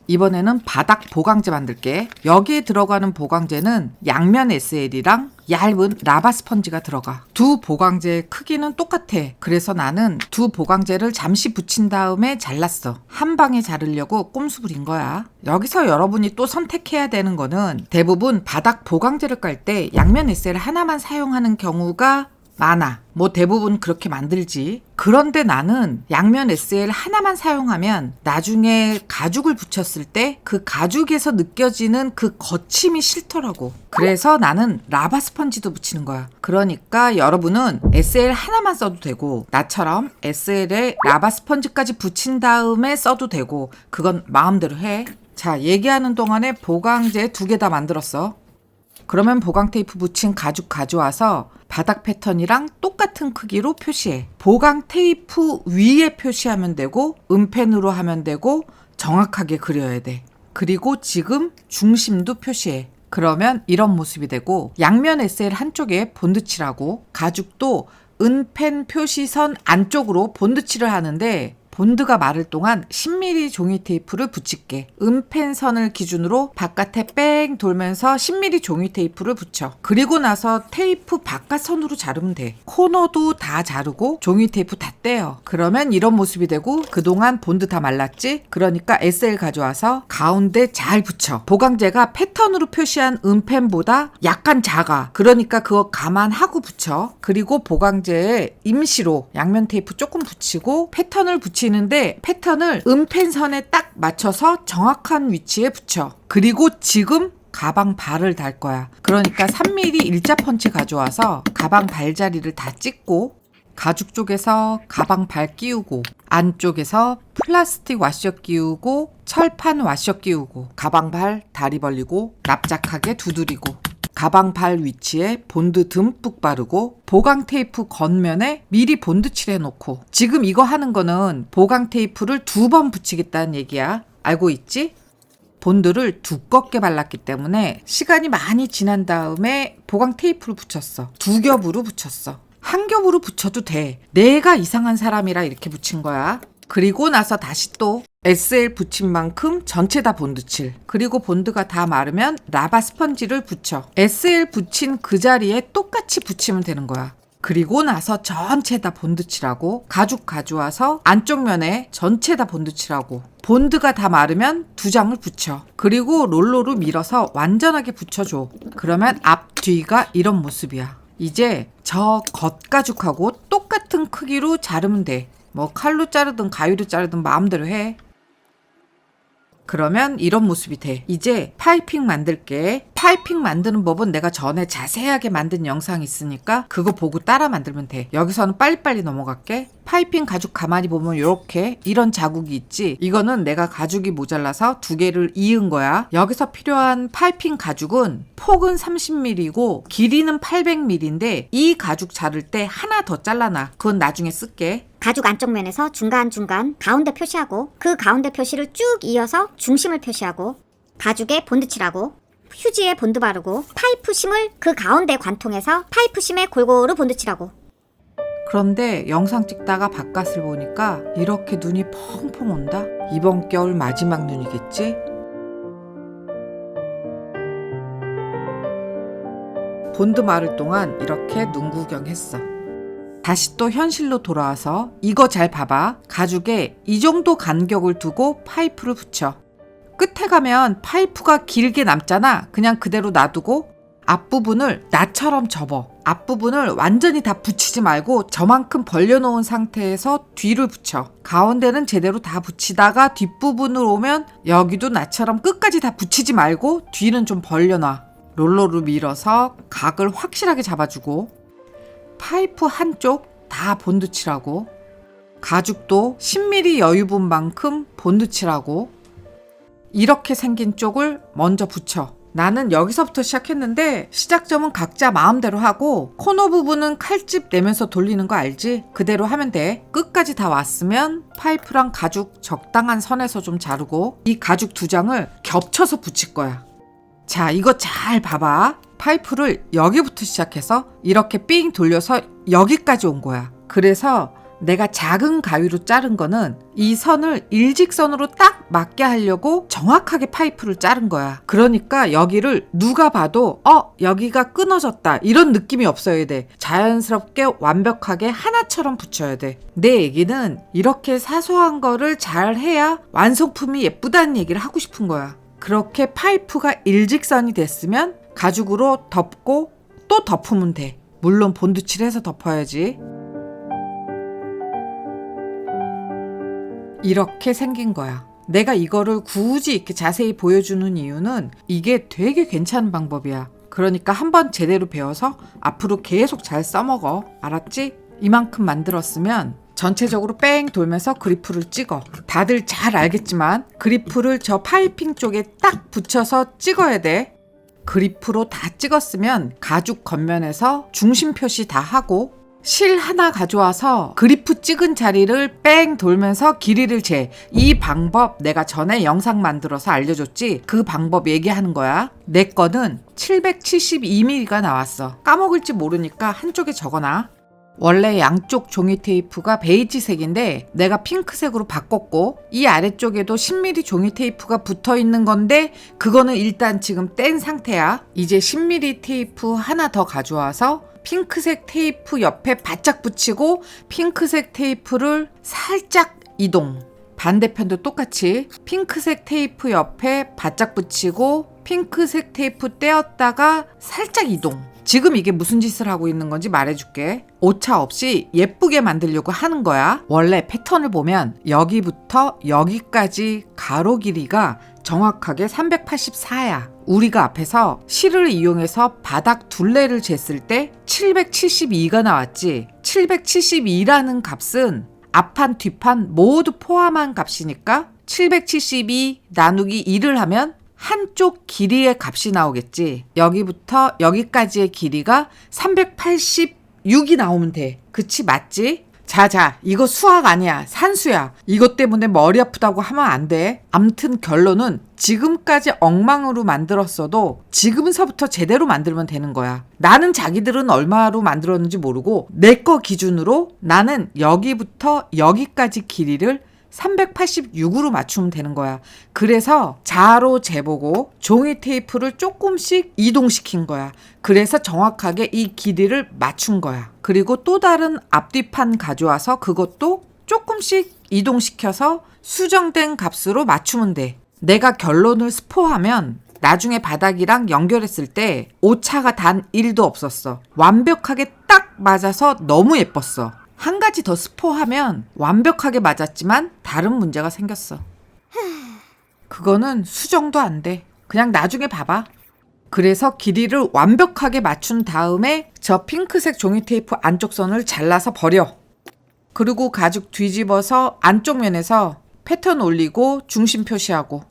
이번에는 바닥 보강제 만들게. 여기에 들어가는 보강제는 양면 SL이랑 얇은 라바 스펀지가 들어가. 2 보강제의 크기는 똑같아. 그래서 나는 2 보강제를 잠시 붙인 다음에 잘랐어. 한 방에 자르려고 꼼수 부린 거야. 여기서 여러분이 또 선택해야 되는 거는, 대부분 바닥 보강제를 깔 때 양면 SL 하나만 사용하는 경우가 많아. 뭐 대부분 그렇게 만들지. 그런데 나는 양면 SL 하나만 사용하면 나중에 가죽을 붙였을 때 그 가죽에서 느껴지는 그 거침이 싫더라고. 그래서 나는 라바 스펀지도 붙이는 거야. 그러니까 여러분은 SL 하나만 써도 되고, 나처럼 SL에 라바 스펀지까지 붙인 다음에 써도 되고, 그건 마음대로 해. 자, 얘기하는 동안에 보강제 2개 다 만들었어. 그러면 보강 테이프 붙인 가죽 가져와서 바닥 패턴이랑 똑같은 크기로 표시해. 보강 테이프 위에 표시하면 되고, 은펜으로 하면 되고, 정확하게 그려야 돼. 그리고 지금 중심도 표시해. 그러면 이런 모습이 되고, 양면 SL 한쪽에 본드칠하고, 가죽도 은펜 표시선 안쪽으로 본드칠을 하는데, 본드가 마를 동안 10mm 종이 테이프를 붙일게. 은펜선을 기준으로 바깥에 뺑 돌면서 10mm 종이 테이프를 붙여. 그리고 나서 테이프 바깥선으로 자르면 돼. 코너도 다 자르고 종이 테이프 다 떼요. 그러면 이런 모습이 되고, 그동안 본드 다 말랐지? 그러니까 SL 가져와서 가운데 잘 붙여. 보강제가 패턴으로 표시한 은펜보다 약간 작아. 그러니까 그거 감안하고 붙여. 그리고 보강제에 임시로 양면 테이프 조금 붙이고 패턴을 붙인 붙이는데 패턴을 음펜선에 딱 맞춰서 정확한 위치에 붙여. 그리고 지금 가방 발을 달 거야. 그러니까 3mm 일자 펀치 가져와서 가방 발 자리를 다 찍고, 가죽 쪽에서 가방 발 끼우고, 안쪽에서 플라스틱 와셔 끼우고, 철판 와셔 끼우고, 가방 발 다리 벌리고 납작하게 두드리고, 가방 발 위치에 본드 듬뿍 바르고, 보강 테이프 겉면에 미리 본드 칠해놓고. 지금 이거 하는 거는 보강 테이프를 2번 붙이겠다는 얘기야. 알고 있지? 본드를 두껍게 발랐기 때문에 시간이 많이 지난 다음에 보강 테이프를 붙였어. 2겹으로 붙였어. 1겹으로 붙여도 돼. 내가 이상한 사람이라 이렇게 붙인 거야. 그리고 나서 다시 또 SL 붙인 만큼 전체 다 본드칠. 그리고 본드가 다 마르면 라바 스펀지를 붙여. SL 붙인 그 자리에 똑같이 붙이면 되는 거야. 그리고 나서 전체 다 본드칠하고, 가죽 가져와서 안쪽 면에 전체 다 본드칠하고, 본드가 다 마르면 2장을 붙여. 그리고 롤러로 밀어서 완전하게 붙여줘. 그러면 앞, 뒤가 이런 모습이야. 이제 저 겉가죽하고 똑같은 크기로 자르면 돼. 뭐 칼로 자르든 가위로 자르든 마음대로 해. 그러면 이런 모습이 돼. 이제 파이핑 만들게. 파이핑 만드는 법은 내가 전에 자세하게 만든 영상이 있으니까 그거 보고 따라 만들면 돼. 여기서는 빨리빨리 넘어갈게. 파이핑 가죽 가만히 보면 이렇게 이런 자국이 있지. 이거는 내가 가죽이 모자라서 2개를 이은 거야. 여기서 필요한 파이핑 가죽은 폭은 30mm고 길이는 800mm인데 이 가죽 자를 때 하나 더 잘라놔. 그건 나중에 쓸게. 가죽 안쪽 면에서 중간중간 가운데 표시하고, 그 가운데 표시를 쭉 이어서 중심을 표시하고, 가죽에 본드 칠하고, 휴지에 본드 바르고, 파이프 심을 그 가운데 관통해서 파이프 심에 골고루 본드 칠하고. 그런데 영상 찍다가 바깥을 보니까 이렇게 눈이 펑펑 온다? 이번 겨울 마지막 눈이겠지? 본드 마를 동안 이렇게 눈 구경했어. 다시 또 현실로 돌아와서 이거 잘 봐봐. 가죽에 이 정도 간격을 두고 파이프를 붙여. 끝에 가면 파이프가 길게 남잖아. 그냥 그대로 놔두고 앞부분을 나처럼 접어. 앞부분을 완전히 다 붙이지 말고 저만큼 벌려놓은 상태에서 뒤를 붙여. 가운데는 제대로 다 붙이다가 뒷부분으로 오면 여기도 나처럼 끝까지 다 붙이지 말고 뒤는 좀 벌려놔. 롤러로 밀어서 각을 확실하게 잡아주고, 파이프 한쪽 다 본드 칠하고, 가죽도 10mm 여유분 만큼 본드 칠하고, 이렇게 생긴 쪽을 먼저 붙여. 나는 여기서부터 시작했는데 시작점은 각자 마음대로 하고, 코너 부분은 칼집 내면서 돌리는 거 알지? 그대로 하면 돼. 끝까지 다 왔으면 파이프랑 가죽 적당한 선에서 좀 자르고, 이 가죽 2장을 겹쳐서 붙일 거야. 자, 이거 잘 봐봐. 파이프를 여기부터 시작해서 이렇게 삥 돌려서 여기까지 온 거야. 그래서 내가 작은 가위로 자른 거는 이 선을 일직선으로 딱 맞게 하려고 정확하게 파이프를 자른 거야. 그러니까 여기를 누가 봐도 여기가 끊어졌다 이런 느낌이 없어야 돼. 자연스럽게 완벽하게 하나처럼 붙여야 돼. 내 얘기는 이렇게 사소한 거를 잘 해야 완성품이 예쁘다는 얘기를 하고 싶은 거야. 그렇게 파이프가 일직선이 됐으면 가죽으로 덮고 또 덮으면 돼. 물론 본드칠해서 덮어야지. 이렇게 생긴 거야. 내가 이거를 굳이 이렇게 자세히 보여주는 이유는 이게 되게 괜찮은 방법이야. 그러니까 한번 제대로 배워서 앞으로 계속 잘 써먹어. 알았지? 이만큼 만들었으면 전체적으로 뺑 돌면서 그리프를 찍어. 다들 잘 알겠지만 그리프를 저 파이핑 쪽에 딱 붙여서 찍어야 돼. 그리프로 다 찍었으면 가죽 겉면에서 중심 표시 다 하고, 실 하나 가져와서 그리프 찍은 자리를 뺑 돌면서 길이를 재. 이 방법 내가 전에 영상 만들어서 알려줬지? 그 방법 얘기하는 거야. 내 거는 772mm가 나왔어. 까먹을지 모르니까 한쪽에 적어놔. 원래 양쪽 종이 테이프가 베이지색인데 내가 핑크색으로 바꿨고, 이 아래쪽에도 10mm 종이 테이프가 붙어 있는 건데 그거는 일단 지금 뗀 상태야. 이제 10mm 테이프 하나 더 가져와서 핑크색 테이프 옆에 바짝 붙이고, 핑크색 테이프를 살짝 이동. 반대편도 똑같이 핑크색 테이프 옆에 바짝 붙이고 핑크색 테이프 떼었다가 살짝 이동. 지금 이게 무슨 짓을 하고 있는 건지 말해줄게. 오차 없이 예쁘게 만들려고 하는 거야. 원래 패턴을 보면 여기부터 여기까지 가로 길이가 정확하게 384야. 우리가 앞에서 실을 이용해서 바닥 둘레를 쟀을 때 772가 나왔지. 772라는 값은 앞판 뒷판 모두 포함한 값이니까 772 나누기 2를 하면 한쪽 길이의 값이 나오겠지. 여기부터 여기까지의 길이가 386이 나오면 돼. 그치? 맞지? 자자, 이거 수학 아니야. 산수야. 이것 때문에 머리 아프다고 하면 안 돼. 암튼 결론은 지금까지 엉망으로 만들었어도 지금서부터 제대로 만들면 되는 거야. 나는 자기들은 얼마로 만들었는지 모르고 내 거 기준으로 나는 여기부터 여기까지 길이를 386으로 맞추면 되는 거야. 그래서 자로 재보고 종이 테이프를 조금씩 이동시킨 거야. 그래서 정확하게 이 길이를 맞춘 거야. 그리고 또 다른 앞뒤판 가져와서 그것도 조금씩 이동시켜서 수정된 값으로 맞추면 돼. 내가 결론을 스포하면 나중에 바닥이랑 연결했을 때 오차가 단 1도 없었어. 완벽하게 딱 맞아서 너무 예뻤어. 한 가지 더 스포하면 완벽하게 맞았지만 다른 문제가 생겼어. 그거는 수정도 안 돼. 그냥 나중에 봐봐. 그래서 길이를 완벽하게 맞춘 다음에 저 핑크색 종이 테이프 안쪽 선을 잘라서 버려. 그리고 가죽 뒤집어서 안쪽 면에서 패턴 올리고 중심 표시하고,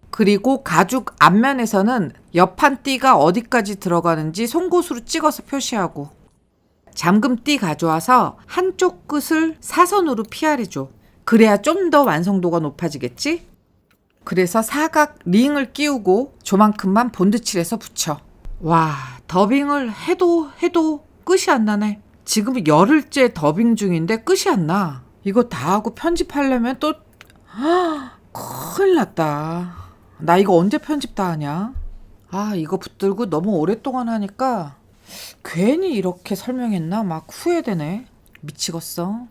그리고 가죽 앞면에서는 옆판 띠가 어디까지 들어가는지 송곳으로 찍어서 표시하고, 잠금띠 가져와서 한쪽 끝을 사선으로 피아리줘. 그래야 좀 더 완성도가 높아지겠지? 그래서 사각 링을 끼우고 조만큼만 본드칠해서 붙여. 와, 더빙을 해도 끝이 안 나네. 지금 열흘째 더빙 중인데 끝이 안 나. 이거 다 하고 편집하려면 또 큰일 났다. 나 이거 언제 편집 다 하냐? 아, 이거 붙들고 너무 오랫동안 하니까 괜히 이렇게 설명했나 막 후회되네. 미치겠어.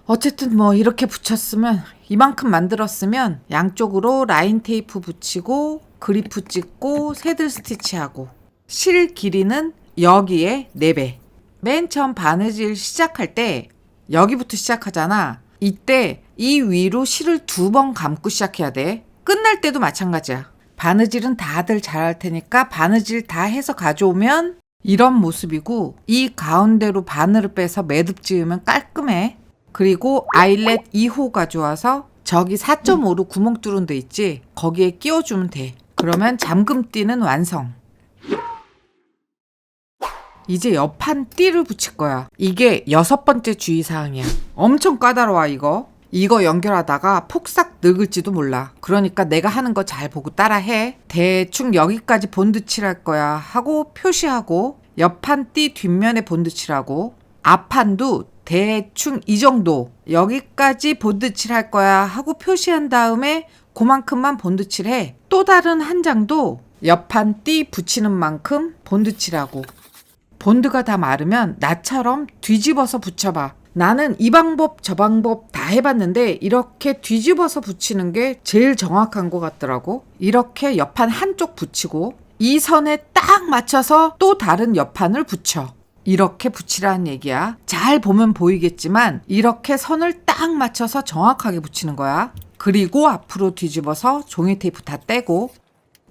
어쨌든 뭐 이렇게 붙였으면, 이만큼 만들었으면 양쪽으로 라인 테이프 붙이고 그리프 찍고 새들 스티치하고, 실 길이는 여기에 4배. 맨 처음 바느질 시작할 때 여기부터 시작하잖아. 이때 이 위로 실을 2번 감고 시작해야 돼. 끝날 때도 마찬가지야. 바느질은 다들 잘할 테니까 바느질 다 해서 가져오면 이런 모습이고, 이 가운데로 바늘을 빼서 매듭 지으면 깔끔해. 그리고 아일렛 2호 가져와서 저기 4.5로 구멍 뚫은 데 있지? 거기에 끼워주면 돼. 그러면 잠금띠는 완성. 이제 옆판 띠를 붙일 거야. 이게 6번째 주의사항이야. 엄청 까다로워 이거. 이거 연결하다가 폭삭 늙을지도 몰라. 그러니까 내가 하는 거 잘 보고 따라해. 대충 여기까지 본드칠할 거야 하고 표시하고, 옆판 띠 뒷면에 본드칠하고, 앞판도 대충 이 정도 여기까지 본드칠할 거야 하고 표시한 다음에 그만큼만 본드칠해. 또 다른 한 장도 옆판 띠 붙이는 만큼 본드칠하고, 본드가 다 마르면 나처럼 뒤집어서 붙여봐. 나는 이 방법 저 방법 다 해봤는데 이렇게 뒤집어서 붙이는 게 제일 정확한 것 같더라고. 이렇게 옆판 한쪽 붙이고 이 선에 딱 맞춰서 또 다른 옆판을 붙여. 이렇게 붙이라는 얘기야. 잘 보면 보이겠지만 이렇게 선을 딱 맞춰서 정확하게 붙이는 거야. 그리고 앞으로 뒤집어서 종이 테이프 다 떼고,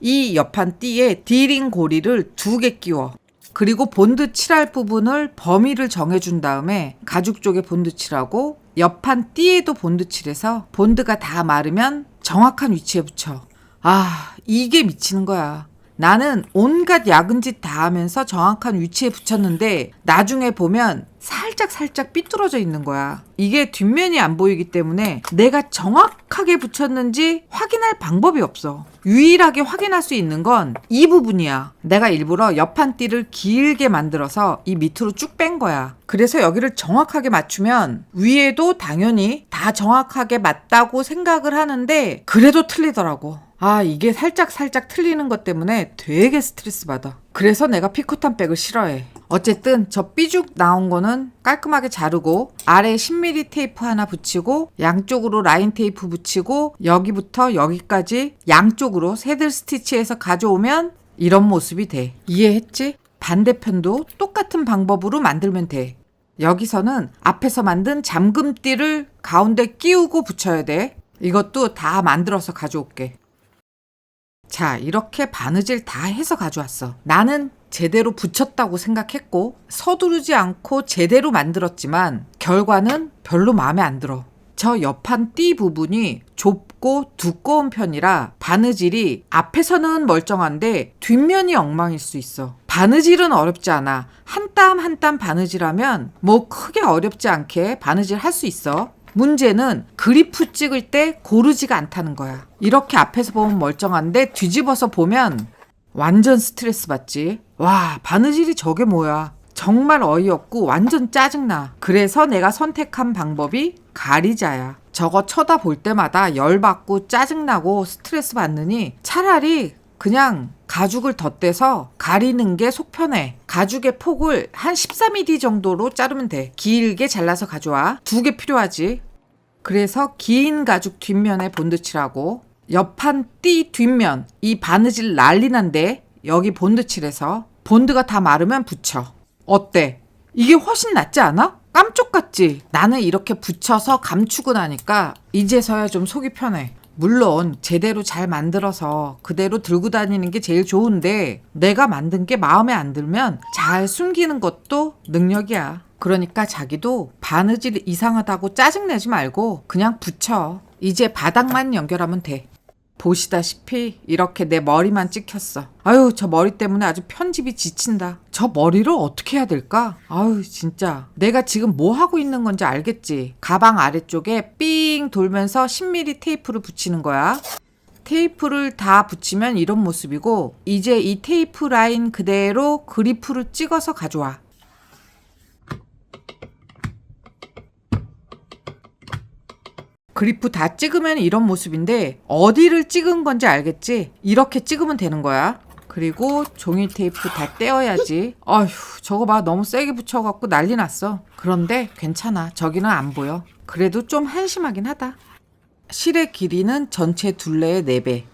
이 옆판 띠에 D링 고리를 2개 끼워. 그리고 본드 칠할 부분을 범위를 정해준 다음에 가죽 쪽에 본드 칠하고, 옆판 띠에도 본드 칠해서 본드가 다 마르면 정확한 위치에 붙여. 아, 이게 미치는 거야. 나는 온갖 야근 짓 다 하면서 정확한 위치에 붙였는데 나중에 보면 살짝 삐뚤어져 있는 거야. 이게 뒷면이 안 보이기 때문에 내가 정확하게 붙였는지 확인할 방법이 없어. 유일하게 확인할 수 있는 건 이 부분이야. 내가 일부러 옆판 띠를 길게 만들어서 이 밑으로 쭉 뺀 거야. 그래서 여기를 정확하게 맞추면 위에도 당연히 다 정확하게 맞다고 생각을 하는데 그래도 틀리더라고. 아, 이게 살짝 틀리는 것 때문에 되게 스트레스 받아. 그래서 내가 피코탄 백을 싫어해. 어쨌든 저 삐죽 나온 거는 깔끔하게 자르고, 아래 10mm 테이프 하나 붙이고, 양쪽으로 라인 테이프 붙이고, 여기부터 여기까지 양쪽으로 새들 스티치해서 가져오면 이런 모습이 돼. 이해했지? 반대편도 똑같은 방법으로 만들면 돼. 여기서는 앞에서 만든 잠금띠를 가운데 끼우고 붙여야 돼. 이것도 다 만들어서 가져올게. 자, 이렇게 바느질 다 해서 가져왔어. 나는 제대로 붙였다고 생각했고 서두르지 않고 제대로 만들었지만 결과는 별로 마음에 안 들어. 저 옆판 띠 부분이 좁고 두꺼운 편이라 바느질이 앞에서는 멀쩡한데 뒷면이 엉망일 수 있어. 바느질은 어렵지 않아. 한 땀 한 땀 바느질하면 뭐 크게 어렵지 않게 바느질 할 수 있어. 문제는 그리프 찍을 때 고르지가 않다는 거야. 이렇게 앞에서 보면 멀쩡한데 뒤집어서 보면 완전 스트레스 받지. 와, 바느질이 저게 뭐야. 정말 어이없고 완전 짜증나. 그래서 내가 선택한 방법이 가리자야. 저거 쳐다볼 때마다 열받고 짜증나고 스트레스 받느니 차라리 그냥 가죽을 덧대서 가리는 게 속 편해. 가죽의 폭을 한 14mm 정도로 자르면 돼. 길게 잘라서 가져와. 2개 필요하지. 그래서 긴 가죽 뒷면에 본드칠하고 옆판 띠 뒷면 이 바느질 난리 난데 여기 본드칠해서 본드가 다 마르면 붙여. 어때? 이게 훨씬 낫지 않아? 깜쪽같지? 나는 이렇게 붙여서 감추고 나니까 이제서야 좀 속이 편해. 물론 제대로 잘 만들어서 그대로 들고 다니는 게 제일 좋은데 내가 만든 게 마음에 안 들면 잘 숨기는 것도 능력이야. 그러니까 자기도 바느질 이상하다고 짜증내지 말고 그냥 붙여. 이제 바닥만 연결하면 돼. 보시다시피 이렇게 내 머리만 찍혔어. 아유, 저 머리 때문에 아주 편집이 지친다. 저 머리를 어떻게 해야 될까? 아유, 진짜 내가 지금 뭐 하고 있는 건지 알겠지? 가방 아래쪽에 삥 돌면서 10mm 테이프를 붙이는 거야. 테이프를 다 붙이면 이런 모습이고 이제 이 테이프 라인 그대로 그리프를 찍어서 가져와. 그리프 다 찍으면 이런 모습인데 어디를 찍은 건지 알겠지? 이렇게 찍으면 되는 거야. 그리고 종이 테이프 다 떼어야지. 아휴, 저거 봐. 너무 세게 붙여갖고 난리 났어. 그런데 괜찮아. 저기는 안 보여. 그래도 좀 한심하긴 하다. 실의 길이는 전체 둘레의 4배.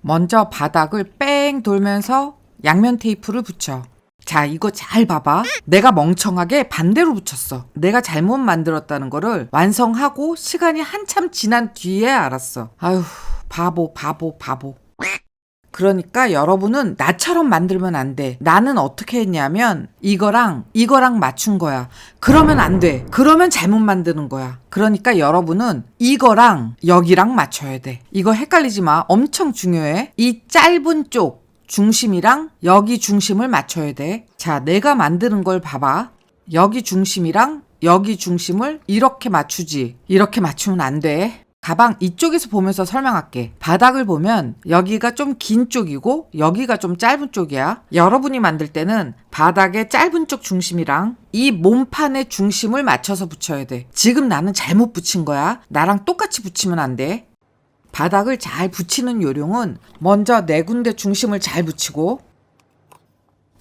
먼저 바닥을 뺑 돌면서 양면 테이프를 붙여. 자, 이거 잘 봐봐. 내가 멍청하게 반대로 붙였어. 내가 잘못 만들었다는 거를 완성하고 시간이 한참 지난 뒤에 알았어. 아휴, 바보. 그러니까 여러분은 나처럼 만들면 안 돼. 나는 어떻게 했냐면 이거랑 맞춘 거야. 그러면 안 돼. 그러면 잘못 만드는 거야. 그러니까 여러분은 이거랑 여기랑 맞춰야 돼. 이거 헷갈리지 마. 엄청 중요해. 이 짧은 쪽 중심이랑 여기 중심을 맞춰야 돼. 자, 내가 만드는 걸 봐봐. 여기 중심이랑 여기 중심을 이렇게 맞추지. 이렇게 맞추면 안 돼. 가방 이쪽에서 보면서 설명할게. 바닥을 보면 여기가 좀 긴 쪽이고 여기가 좀 짧은 쪽이야. 여러분이 만들 때는 바닥의 짧은 쪽 중심이랑 이 몸판의 중심을 맞춰서 붙여야 돼. 지금 나는 잘못 붙인 거야. 나랑 똑같이 붙이면 안 돼. 바닥을 잘 붙이는 요령은 먼저 4군데 중심을 잘 붙이고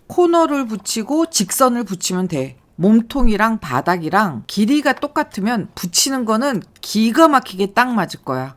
코너를 붙이고 직선을 붙이면 돼. 몸통이랑 바닥이랑 길이가 똑같으면 붙이는 거는 기가 막히게 딱 맞을 거야.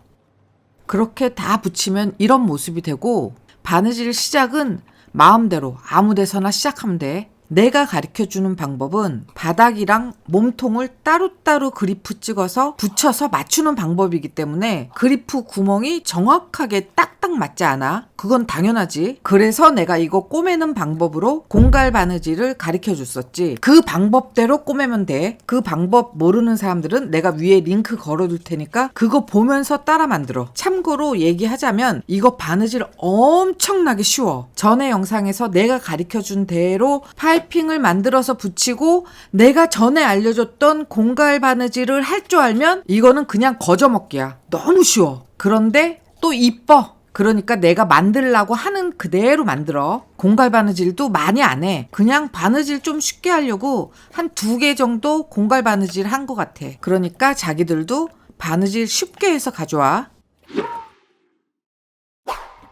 그렇게 다 붙이면 이런 모습이 되고 바느질 시작은 마음대로 아무 데서나 시작하면 돼. 내가 가르쳐주는 방법은 바닥이랑 몸통을 따로따로 그리프 찍어서 붙여서 맞추는 방법이기 때문에 그리프 구멍이 정확하게 딱딱 맞지 않아. 그건 당연하지. 그래서 내가 이거 꼬매는 방법으로 공갈 바느질을 가르쳐줬었지. 그 방법대로 꼬매면 돼. 그 방법 모르는 사람들은 내가 위에 링크 걸어둘 테니까 그거 보면서 따라 만들어. 참고로 얘기하자면 이거 바느질 엄청나게 쉬워. 전에 영상에서 내가 가르쳐준 대로 파이핑을 만들어서 붙이고 내가 전에 알려줬던 공갈 바느질을 할 줄 알면 이거는 그냥 거저먹기야. 너무 쉬워. 그런데 또 이뻐. 그러니까 내가 만들라고 하는 그대로 만들어. 공갈 바느질도 많이 안 해. 그냥 바느질 좀 쉽게 하려고 한 2개 정도 공갈 바느질 한 것 같아. 그러니까 자기들도 바느질 쉽게 해서 가져와.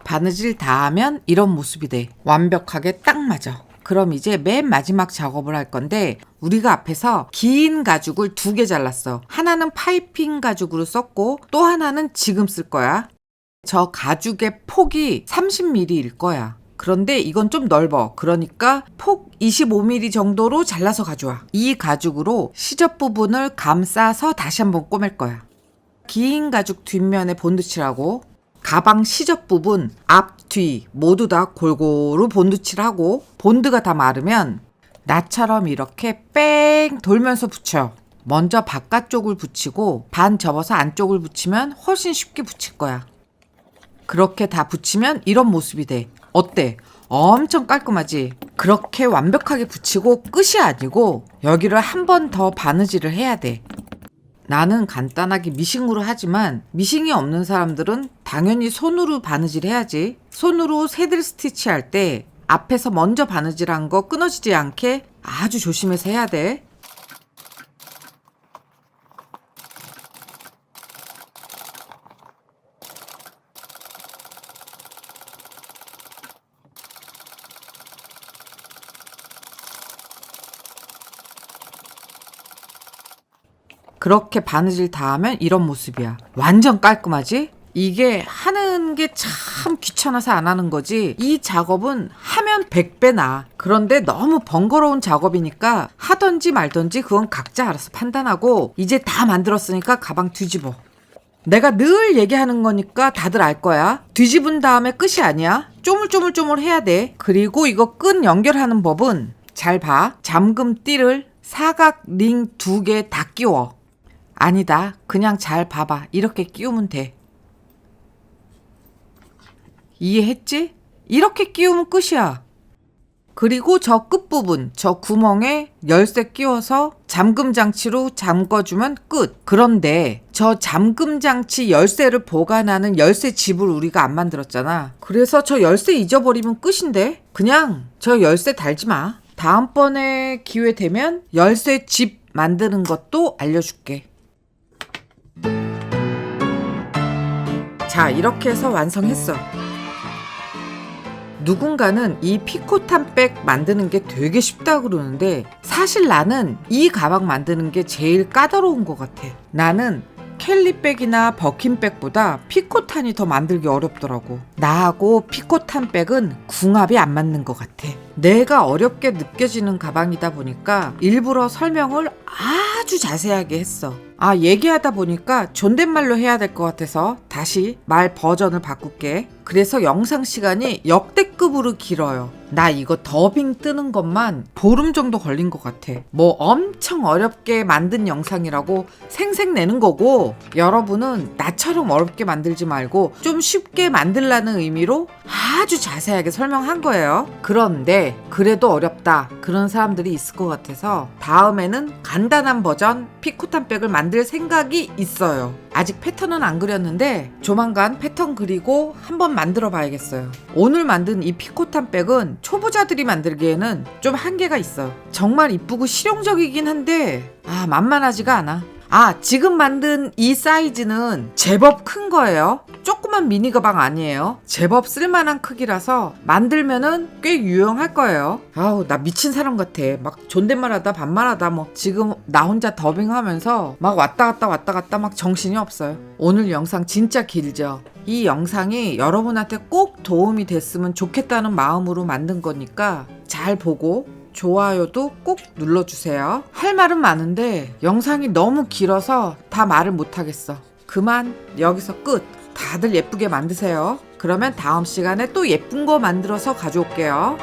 바느질 다 하면 이런 모습이 돼. 완벽하게 딱 맞아. 그럼 이제 맨 마지막 작업을 할 건데 우리가 앞에서 긴 가죽을 2개 잘랐어. 하나는 파이핑 가죽으로 썼고 또 하나는 지금 쓸 거야. 저 가죽의 폭이 30mm일 거야. 그런데 이건 좀 넓어. 그러니까 폭 25mm 정도로 잘라서 가져와. 이 가죽으로 시접 부분을 감싸서 다시 한번 꼬맬 거야. 긴 가죽 뒷면에 본드 칠하고 가방 시접 부분 앞, 뒤 모두 다 골고루 본드 칠하고 본드가 다 마르면 나처럼 이렇게 뺑 돌면서 붙여. 먼저 바깥쪽을 붙이고 반 접어서 안쪽을 붙이면 훨씬 쉽게 붙일 거야. 그렇게 다 붙이면 이런 모습이 돼. 어때? 엄청 깔끔하지? 그렇게 완벽하게 붙이고 끝이 아니고 여기를 한 번 더 바느질을 해야 돼. 나는 간단하게 미싱으로 하지만 미싱이 없는 사람들은 당연히 손으로 바느질 해야지. 손으로 새들 스티치 할 때 앞에서 먼저 바느질한 거 끊어지지 않게 아주 조심해서 해야 돼. 그렇게 바느질 다 하면 이런 모습이야. 완전 깔끔하지? 이게 하는 게 참 귀찮아서 안 하는 거지. 이 작업은 하면 100배 나아. 그런데 너무 번거로운 작업이니까 하던지 말던지 그건 각자 알아서 판단하고 이제 다 만들었으니까 가방 뒤집어. 내가 늘 얘기하는 거니까 다들 알 거야. 뒤집은 다음에 끝이 아니야. 쪼물쪼물쪼물 해야 돼. 그리고 이거 끈 연결하는 법은 잘 봐. 잠금띠를 사각 링 2개 다 끼워. 아니다. 그냥 잘 봐봐. 이렇게 끼우면 돼. 이해했지? 이렇게 끼우면 끝이야. 그리고 저 끝부분, 저 구멍에 열쇠 끼워서 잠금 장치로 잠궈주면 끝. 그런데 저 잠금 장치 열쇠를 보관하는 열쇠 집을 우리가 안 만들었잖아. 그래서 저 열쇠 잊어버리면 끝인데? 그냥 저 열쇠 달지 마. 다음번에 기회 되면 열쇠 집 만드는 것도 알려줄게. 자, 이렇게 해서 완성했어. 누군가는 이 피코탄 백 만드는 게 되게 쉽다 그러는데 사실 나는 이 가방 만드는 게 제일 까다로운 것 같아. 나는 캘리백이나 버킨백보다 피코탄이 더 만들기 어렵더라고. 나하고 피코탄 백은 궁합이 안 맞는 것 같아. 내가 어렵게 느껴지는 가방이다 보니까 일부러 설명을 아주 자세하게 했어. 얘기하다 보니까 존댓말로 해야 될 것 같아서 다시 말 버전을 바꿀게. 그래서 영상 시간이 역대급으로 길어요. 나 이거 더빙 뜨는 것만 보름 정도 걸린 것 같아. 뭐 엄청 어렵게 만든 영상이라고 생색 내는 거고, 여러분은 나처럼 어렵게 만들지 말고 좀 쉽게 만들라는 의미로 아주 자세하게 설명한 거예요. 그런데 그래도 어렵다 그런 사람들이 있을 것 같아서 다음에는 간단한 버전 피코탄 백을 만들 생각이 있어요. 아직 패턴은 안 그렸는데 조만간 패턴 그리고 한번 만들어 봐야겠어요. 오늘 만든 이 피코탄 백은 초보자들이 만들기에는 좀 한계가 있어. 정말 이쁘고 실용적이긴 한데 만만하지가 않아. 지금 만든 이 사이즈는 제법 큰 거예요. 조그만 미니 가방 아니에요. 제법 쓸만한 크기라서 만들면은 꽤 유용할 거예요. 나 미친 사람 같아. 막 존댓말하다 반말하다 지금 나 혼자 더빙하면서 막 왔다 갔다 막 정신이 없어요. 오늘 영상 진짜 길죠. 이 영상이 여러분한테 꼭 도움이 됐으면 좋겠다는 마음으로 만든 거니까 잘 보고 좋아요도 꼭 눌러주세요. 할 말은 많은데 영상이 너무 길어서 다 말을 못하겠어. 그만, 여기서 끝. 다들 예쁘게 만드세요. 그러면 다음 시간에 또 예쁜 거 만들어서 가져올게요.